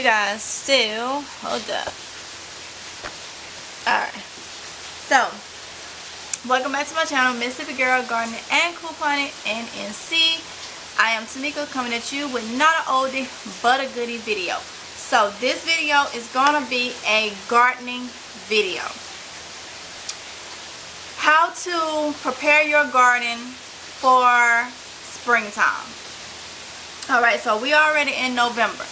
guys still hold up. Alright, so welcome back to my channel, Mississippi Girl Gardening and Couponing NNC. I am Tamika, coming at you with not an oldie but a goodie video. So this video is gonna be a gardening video. How to prepare your garden for springtime. Alright, so we are already in November,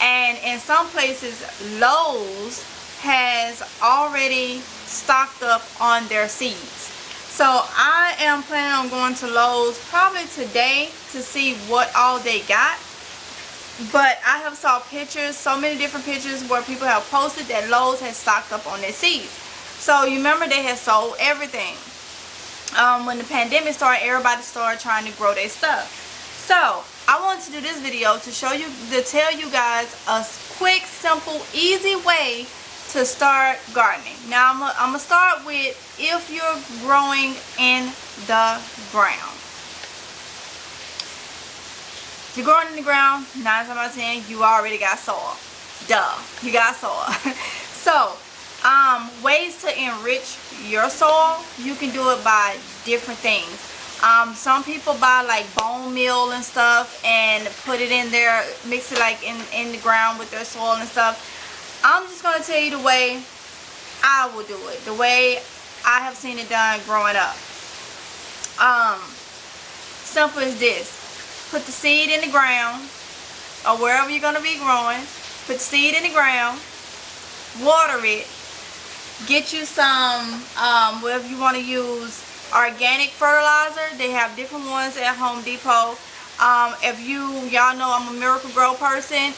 and in some places Lowe's has already stocked up on their seeds. So I am planning on going to Lowe's probably today to see what all they got. But I have saw pictures, so many different pictures where people have posted that Lowe's has stocked up on their seeds. So you remember they had sold everything. When the pandemic started, everybody started trying to grow their stuff. So I wanted to do this video to show you, to tell you guys a quick, simple, easy way to start gardening. Now I'm gonna start with if you're growing in the ground. If you're growing in the ground, 9 times out of 10, you already got soil. Duh, you got soil. So, ways to enrich your soil, you can do it by different things. Some people buy like bone meal and stuff and put it in there, mix it like in the ground with their soil and stuff. I'm just going to tell you the way I will do it, the way I have seen it done growing up. Simple as this. Put the seed in the ground, or wherever you're going to be growing. Put the seed in the ground, water it, get you some, whatever you want to use, organic fertilizer. They have different ones at Home Depot. If y'all know I'm a Miracle-Gro person,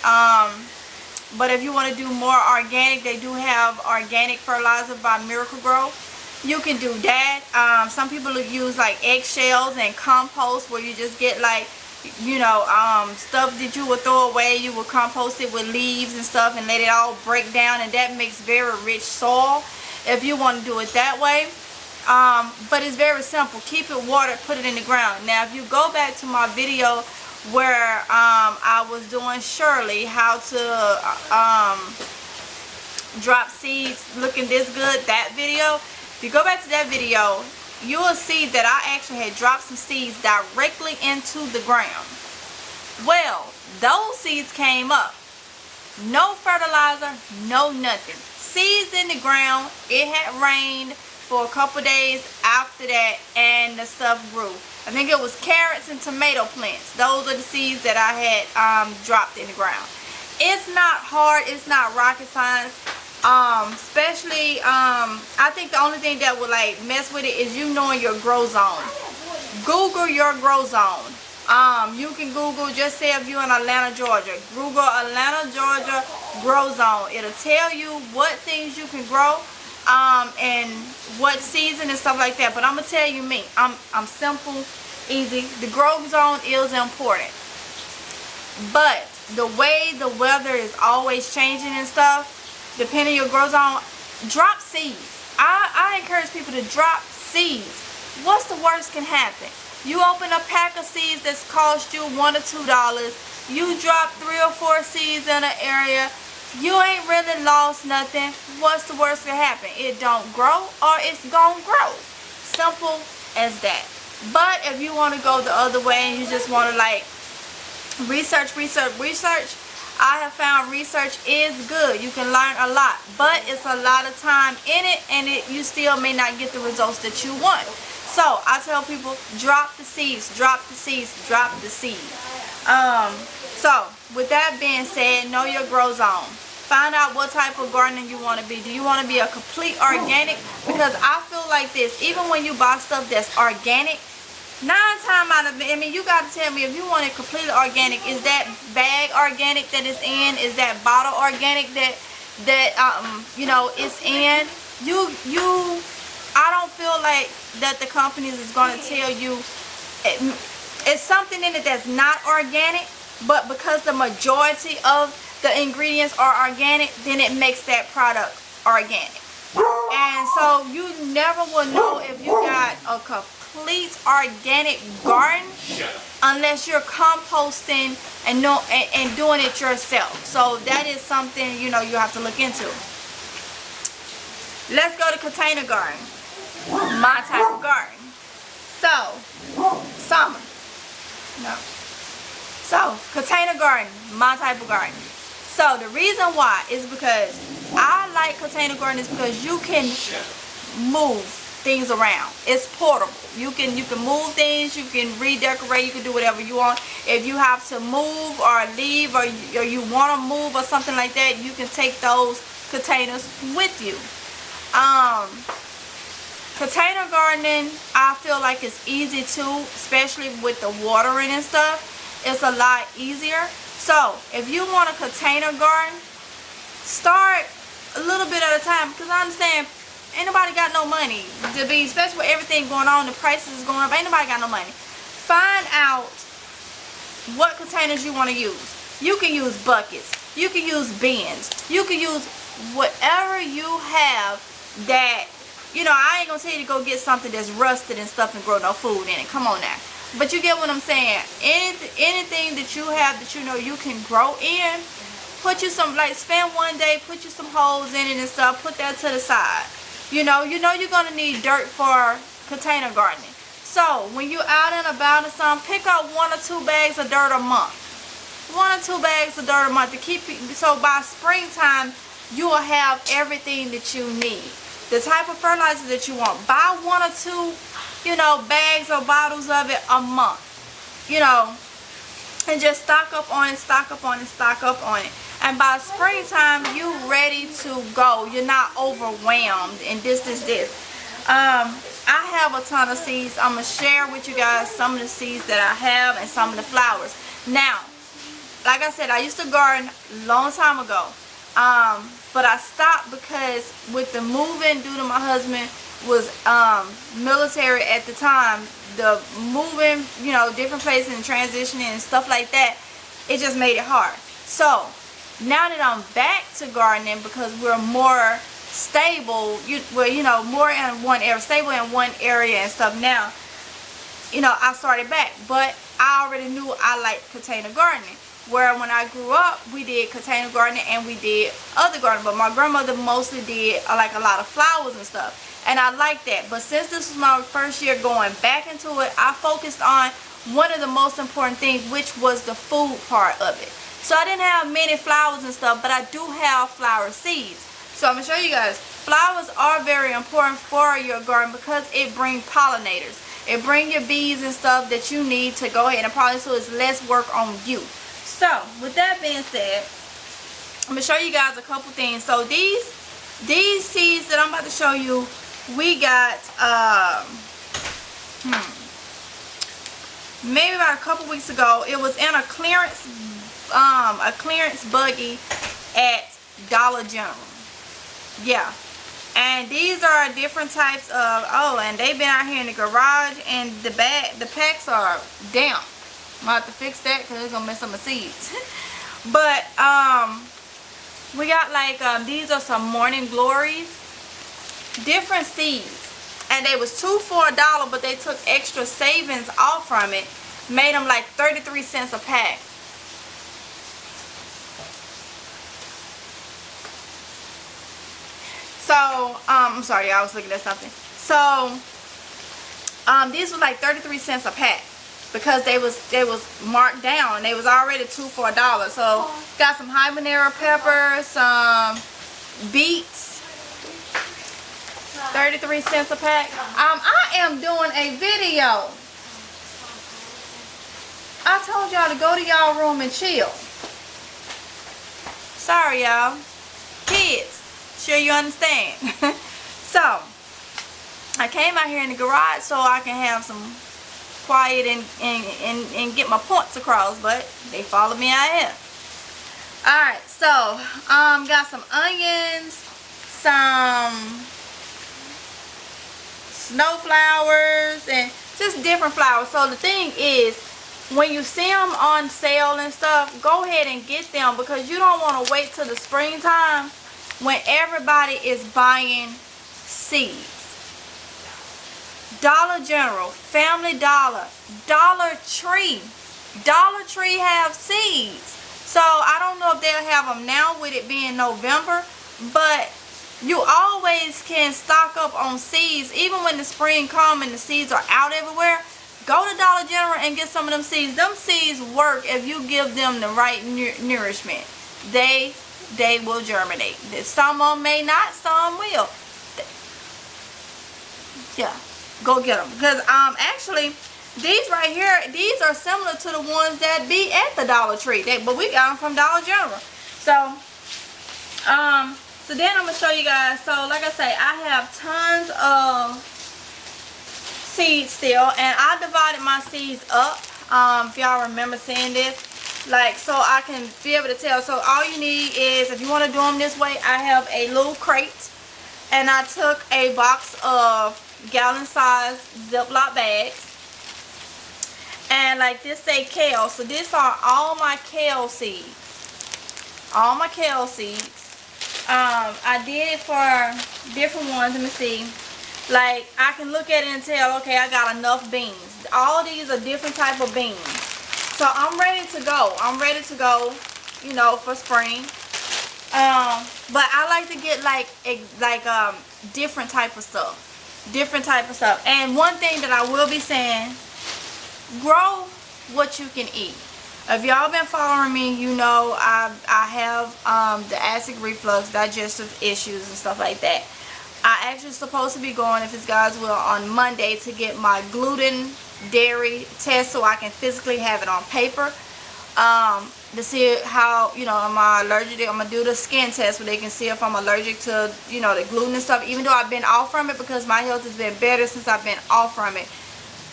but if you want to do more organic, they do have organic fertilizer by Miracle-Gro. You can do that. Some people use like eggshells and compost, where you just get like, you know, stuff that you would throw away. You would compost it with leaves and stuff and let it all break down, and that makes very rich soil if you want to do it that way. But it's very simple. Keep it watered, put it in the ground. Now if you go back to my video where I was doing Shirley, how to drop seeds looking this good, that video, if you go back to that video, you will see that I actually had dropped some seeds directly into the ground. Well, those seeds came up. No fertilizer, no nothing. Seeds in the ground. It had rained for a couple days after that, and the stuff grew. I think it was carrots and tomato plants. Those are the seeds that I had dropped in the ground. It's not hard. It's not rocket science. Especially, I think the only thing that would like mess with it is you knowing your grow zone. Google your grow zone. You can Google, just say if you're in Atlanta, Georgia, Google Atlanta, Georgia grow zone. It'll tell you what things you can grow, and what season and stuff like that. But I'm gonna tell you me. I'm simple, easy. The grow zone is important, but the way the weather is always changing and stuff, depending on your grow zone, drop seeds. I encourage people to drop seeds. What's the worst can happen? You open a pack of seeds that's cost you $1 or $2. You drop 3 or 4 seeds in an area. You ain't really lost nothing. What's the worst can happen? It don't grow, or it's gonna grow. Simple as that. But if you want to go the other way and you just want to like research, I have found research is good. You can learn a lot, but it's a lot of time in it, and you still may not get the results that you want. So I tell people, drop the seeds, drop the seeds, drop the seeds. So with that being said, know your grow zone. Find out what type of gardening you want to be. Do you want to be a complete organic? Because I feel like this, even when you buy stuff that's organic, 9 times out of 10, I mean, you got to tell me if you want it completely organic. Is that bag organic that is in? Is that bottle organic that you know, is in? I don't feel like that the companies is going to tell you it's something in it that's not organic, but because the majority of the ingredients are organic, then it makes that product organic. And so you never will know if you got a complete organic garden unless you're composting and doing it yourself. So that is something, you know, you have to look into. Let's go to container garden. My type of garden. So container garden, my type of garden. So the reason why is because I like container garden is because you can move things around. It's portable. You can move things, you can redecorate, you can do whatever you want. If you have to move or leave or you want to move or something like that, you can take those containers with you. Container gardening, I feel like it's easy too, especially with the watering and stuff. It's a lot easier. So if you want a container garden, start a little bit at a time, because I understand ain't nobody got no money to be, especially with everything going on, the prices is going up, ain't nobody got no money. Find out what containers you want to use. You can use buckets, you can use bins, you can use whatever you have that, you know, I ain't gonna tell you to go get something that's rusted and stuff and grow no food in it. Come on now. But you get what I'm saying. Anything that you have that you know you can grow in, put you some, like, spend one day, put you some holes in it and stuff, put that to the side. You know you're gonna need dirt for container gardening. So when you're out and about or something, pick up 1 or 2 bags of dirt a month. 1 or 2 bags of dirt a month to keep you, so by springtime you will have everything that you need. The type of fertilizer that you want. Buy 1 or 2, you know, bags or bottles of it a month. You know, and just stock up on it, stock up on it, stock up on it. And by springtime, you ready to go. You're not overwhelmed and this. I have a ton of seeds. I'm going to share with you guys some of the seeds that I have and some of the flowers. Now, like I said, I used to garden a long time ago. But I stopped because with the moving, due to my husband was military at the time, the moving, you know, different places and transitioning and stuff like that, it just made it hard. So now that I'm back to gardening, because we're more stable, more in one area, stable in one area and stuff now, you know, I started back. But I already knew I liked container gardening. Where when I grew up, we did container gardening and we did other gardening. But my grandmother mostly did like a lot of flowers and stuff. And I like that. But since this was my first year going back into it, I focused on one of the most important things, which was the food part of it. So I didn't have many flowers and stuff, but I do have flower seeds. So I'm going to show you guys. Flowers are very important for your garden because it brings pollinators. It brings your bees and stuff that you need to go ahead and pollinate, so it's less work on you. So with that being said, I'm going to show you guys a couple things. So these seeds that I'm about to show you, we got maybe about a couple weeks ago. It was in a clearance buggy at Dollar General. Yeah. And these are different types of, and they've been out here in the garage, and the packs are damp. I'm gonna have to fix that because it's gonna mess up my seeds. But we got like these are some Morning Glories, different seeds, and they was 2 for $1, but they took extra savings off from it, made them like 33 cents a pack. So I'm sorry, I was looking at something. So these were like 33 cents a pack, because they was marked down and they was already 2 for $1. So got some habanero pepper, some beets, 33 cents a pack. I am doing a video. I told y'all to go to y'all room and chill. Sorry y'all, kids, sure you understand. So I came out here in the garage so I can have some quiet and get my points across, but they follow me out here. Alright, so got some onions, some snowflowers, and just different flowers. So the thing is, when you see them on sale and stuff, go ahead and get them, because you don't want to wait till the springtime when everybody is buying seeds. Dollar General, Family Dollar, Dollar Tree. Dollar Tree have seeds. So I don't know if they'll have them now with it being November, but you always can stock up on seeds. Even when the spring comes and the seeds are out everywhere, go to Dollar General and get some of them seeds. Them seeds work if you give them the right nourishment. They will germinate. Some of them may not, some will. Yeah, go get them. Because actually, these right here, these are similar to the ones that be at the Dollar Tree. But we got them from Dollar General. So, so then I'm going to show you guys. So, like I say, I have tons of seeds still. And I divided my seeds up. If y'all remember seeing this. Like, so I can be able to tell. So, all you need is, if you want to do them this way, I have a little crate. And I took a box of gallon-size Ziploc bags. And like this say kale. So these are all my kale seeds. All my kale seeds. I did it for different ones. Let me see. Like I can look at it and tell, okay, I got enough beans. All these are different type of beans. So I'm ready to go. I'm ready to go, you know, for spring. But I like to get like different type of stuff. Different type of stuff. And one thing that I will be saying, grow what you can eat. If y'all been following me, you know I have the acid reflux, digestive issues and stuff like that. I actually supposed to be going, if it's God's will, on Monday to get my gluten dairy test so I can physically have it on paper. To see how, you know, am I allergic. I'm going to do the skin test where they can see if I'm allergic to, you know, the gluten and stuff. Even though I've been off from it, because my health has been better since I've been off from it,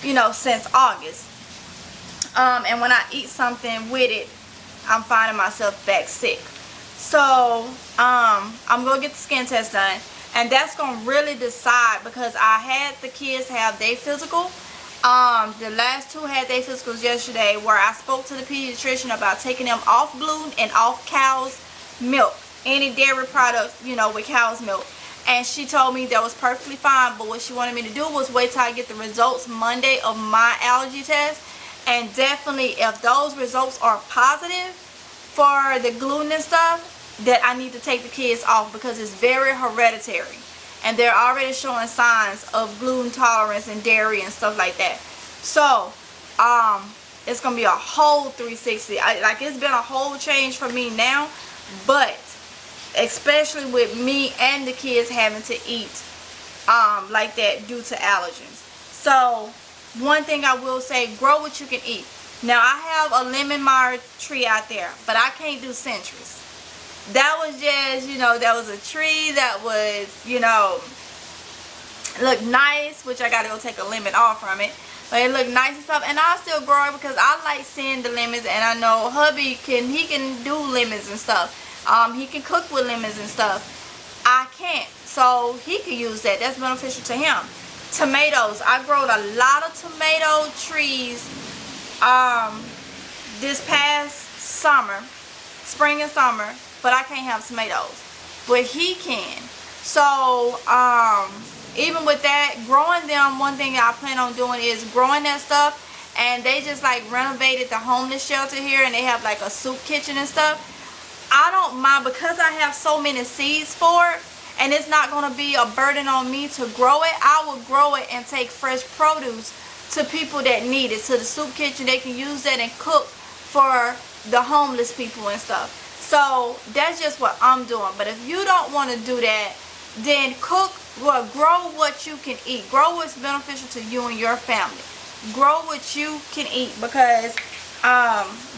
you know, since August. And when I eat something with it, I'm finding myself back sick. So, I'm going to get the skin test done. And that's going to really decide, because I had the kids have their physical. The last two had their physicals yesterday, where I spoke to the pediatrician about taking them off gluten and off cow's milk. Any dairy products, you know, with cow's milk. And she told me that was perfectly fine, but what she wanted me to do was wait till I get the results Monday of my allergy test. And definitely, if those results are positive for the gluten and stuff, that I need to take the kids off, because it's very hereditary. And they're already showing signs of gluten tolerance and dairy and stuff like that. So, it's going to be a whole 360. Like, it's been a whole change for me now. But, especially with me and the kids having to eat like that due to allergens. So, one thing I will say, grow what you can eat. Now, I have a lemon mire tree out there, but I can't do centuries. That was just, you know, that was a tree that was, you know, looked nice, which I got to go take a lemon off from it. But it looked nice and stuff, and I still grow it because I like seeing the lemons, and I know hubby he can do lemons and stuff. He can cook with lemons and stuff. I can't, so he can use that. That's beneficial to him. Tomatoes. I growed a lot of tomato trees this past summer, spring and summer, but I can't have tomatoes. But he can. So, even with that, growing them, one thing I plan on doing is growing that stuff. And they just like renovated the homeless shelter here, and they have like a soup kitchen and stuff. I don't mind, because I have so many seeds for it, and it's not going to be a burden on me to grow it. I will grow it and take fresh produce to people that need it. To the soup kitchen, they can use that and cook for the homeless people and stuff. So that's just what I'm doing. But if you don't want to do that, then grow what you can eat. Grow what's beneficial to you and your family. Grow what you can eat, because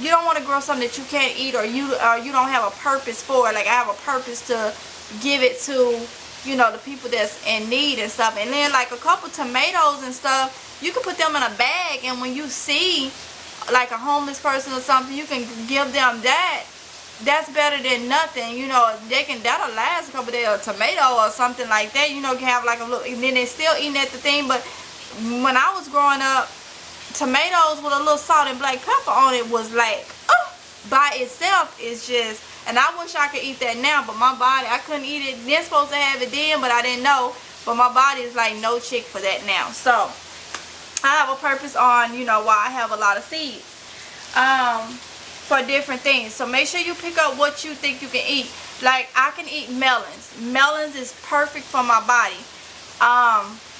you don't want to grow something that you can't eat, or you don't have a purpose for it. Like, I have a purpose to give it to, you know, the people that's in need and stuff. And then like a couple tomatoes and stuff, you can put them in a bag, and when you see like a homeless person or something, you can give them that. That's better than nothing. You know, that'll last a couple days. A tomato or something like that, you know, can have like a little, and then they're still eating at the thing. But when I was growing up, tomatoes with a little salt and black pepper on it was like, by itself is just, and I wish I could eat that now, but my body, I couldn't eat it. They're supposed to have it then, but I didn't know. but my body is like no chick for that now. So I have a purpose on, you know, why I have a lot of seeds for different things. So make sure you pick up what you think you can eat. Like, I can eat melons. Melons is perfect for my body.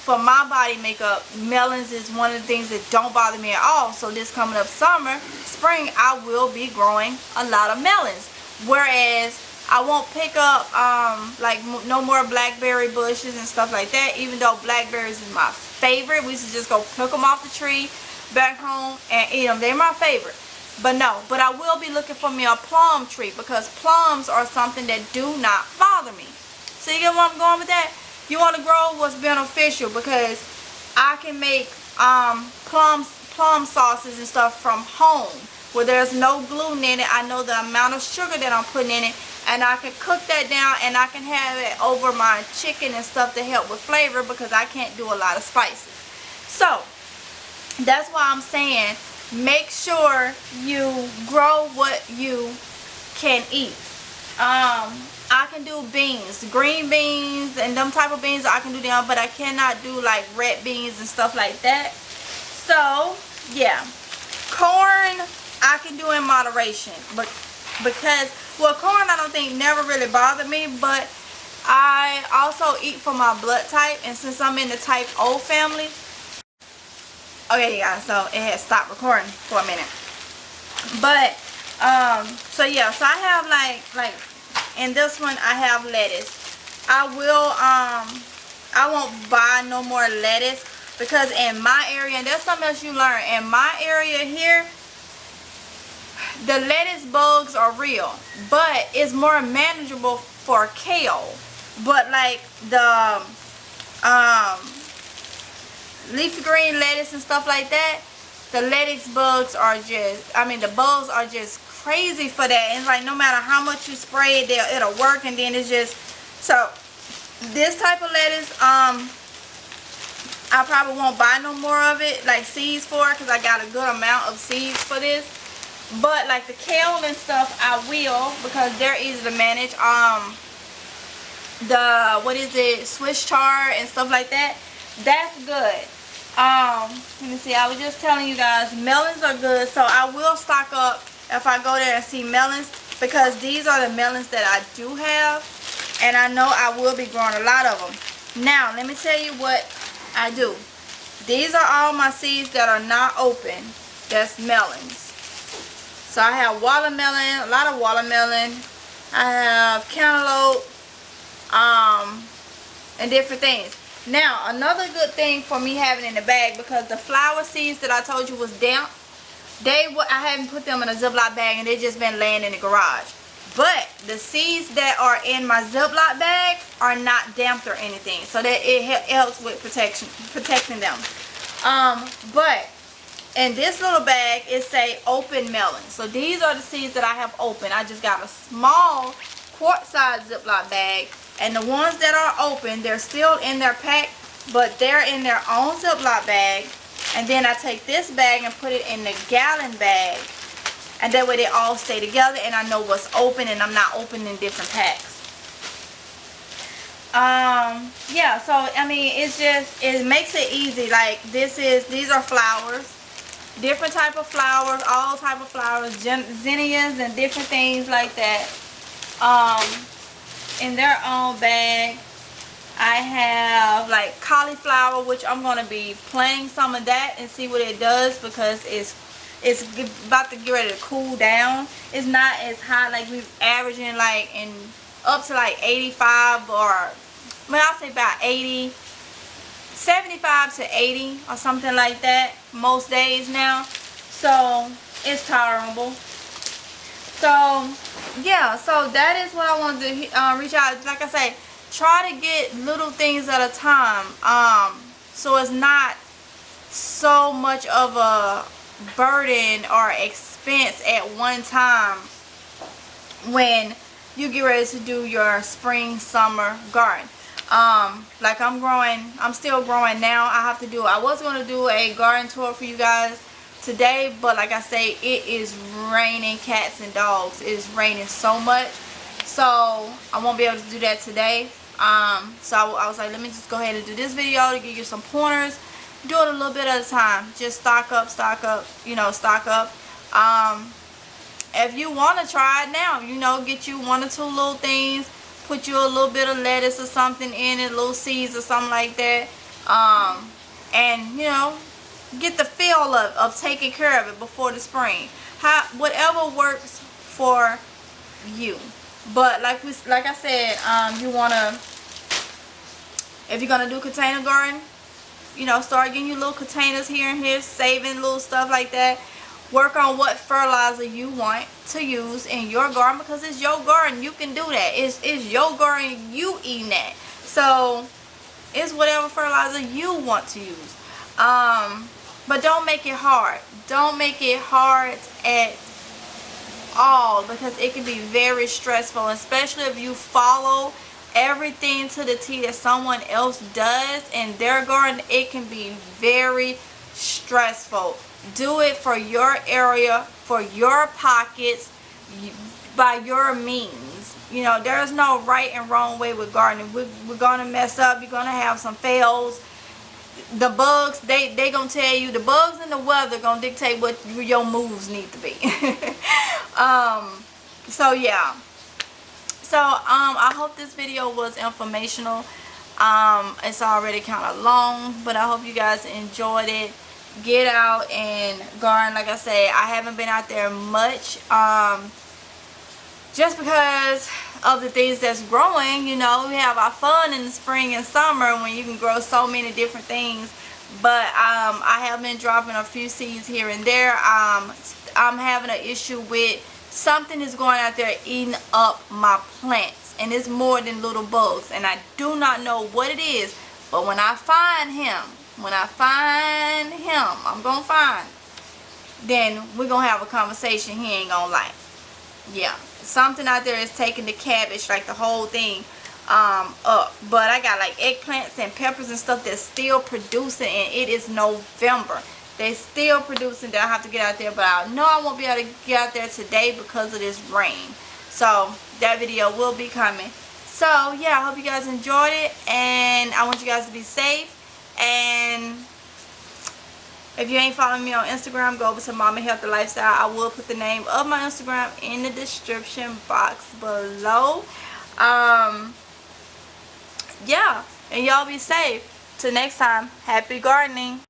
For my body makeup, melons is one of the things that don't bother me at all. So this coming up spring, I will be growing a lot of melons. Whereas I won't pick up like no more blackberry bushes and stuff like that, even though blackberries is my favorite. We used to just go pick them off the tree back home and eat them. They're my favorite. But no, but I will be looking for me a plum tree, because plums are something that do not bother me. So you get where I'm going with that? You want to grow what's beneficial, because I can make plum sauces and stuff from home where there's no gluten in it. I know the amount of sugar that I'm putting in it, and I can cook that down and I can have it over my chicken and stuff to help with flavor, because I can't do a lot of spices. So that's why I'm saying, make sure you grow what you can eat. I can do beans, green beans and them type of beans, I can do them, but I cannot do like red beans and stuff like that. So yeah, corn I can do in moderation, but because, well, corn I don't think never really bothered me, but I also eat for my blood type, and since I'm in the type O family. Okay guys, so it had stopped recording for a minute. But so yeah, so I have like in this one I have lettuce. I won't buy no more lettuce, because in my area, and there's something else you learn, in my area here, the lettuce bugs are real, but it's more manageable for kale. But like the leafy green lettuce and stuff like that, the lettuce bugs are just, I mean, the bugs are just crazy for that. And it's like no matter how much you spray it, it'll work, and then it's just, so this type of lettuce, I probably won't buy no more of it, like seeds for it, because I got a good amount of seeds for this. But like the kale and stuff, I will, because they're easy to manage. The, what is it, Swiss chard and stuff like that, that's good. Let me see, I was just telling you guys, melons are good, so I will stock up if I go there and see melons, because these are the melons that I do have, and I know I will be growing a lot of them. Now let me tell you what I do. These are all my seeds that are not open. That's melons. So I have watermelon, a lot of watermelon. I have cantaloupe, and different things. Now another good thing for me having in the bag, because the flower seeds that I told you was damp, I haven't put them in a Ziploc bag, and they just been laying in the garage. But the seeds that are in my Ziploc bag are not damped or anything, so that it helps with protecting them. But in this little bag it say open melon. So these are the seeds that I have open. I just got a small quart-size Ziploc bag, and the ones that are open, they're still in their pack, but they're in their own Ziploc bag. And then I take this bag and put it in the gallon bag, and that way they all stay together, and I know what's open, and I'm not opening different packs. Yeah, so I mean, it's just, it makes it easy. Like these are flowers, different type of flowers, all type of flowers, zinnias and different things like that, in their own bag. I have like cauliflower, which I'm going to be planting some of that and see what it does, because it's about to get ready to cool down. It's not as hot, like we're averaging like up to like 85, or I mean, I'll say about 80, 75 to 80 or something like that most days now. So it's tolerable. So yeah, so that is what I wanted to reach out. Like I say, try to get little things at a time, so it's not so much of a burden or expense at one time when you get ready to do your spring summer garden. Like I'm still growing now. I was going to do a garden tour for you guys today, but like I say, it is raining cats and dogs. It is raining so much, so I won't be able to do that today. So I was like, let me just go ahead and do this video to give you some pointers. Do it a little bit at a time. Just stock up, you know, stock up. If you want to try it now, you know, get you 1 or 2 little things, put you a little bit of lettuce or something in it, little seeds or something like that, and you know, get the feel of taking care of it before the spring. Whatever works for you. But like I said, you wanna, if you're gonna do container garden, you know, start getting you little containers here and here, saving little stuff like that. Work on what fertilizer you want to use in your garden, because it's your garden. You can do that. It's your garden. You eating that. So it's whatever fertilizer you want to use. But don't make it hard. Don't make it hard at all, because it can be very stressful, especially if you follow everything to the T that someone else does in their garden. It can be very stressful. Do it for your area, for your pockets, by your means. You know, there's no right and wrong way with gardening. We're gonna mess up. You're gonna have some fails. The bugs, they gonna tell you, the bugs and the weather gonna dictate what your moves need to be. So yeah. So I hope this video was informational. It's already kind of long, but I hope you guys enjoyed it. Get out and garden. Like I say, I haven't been out there much, just because of the things that's growing. You know, we have our fun in the spring and summer when you can grow so many different things. But I have been dropping a few seeds here and there. I'm having an issue with something is going out there eating up my plants, and it's more than little bugs, and I do not know what it is. But when I find him, I'm gonna find, then we're gonna have a conversation. He ain't gonna lie. Yeah, something out there is taking the cabbage, like the whole thing, up. But I got like eggplants and peppers and stuff that's still producing, and it is November. They're still producing that I have to get out there, but I know I won't be able to get out there today because of this rain. So that video will be coming. So yeah, I hope you guys enjoyed it, and I want you guys to be safe. And if you ain't following me on Instagram, go over to Mama Healthy Lifestyle. I will put the name of my Instagram in the description box below. Yeah, and y'all be safe. Till next time, happy gardening.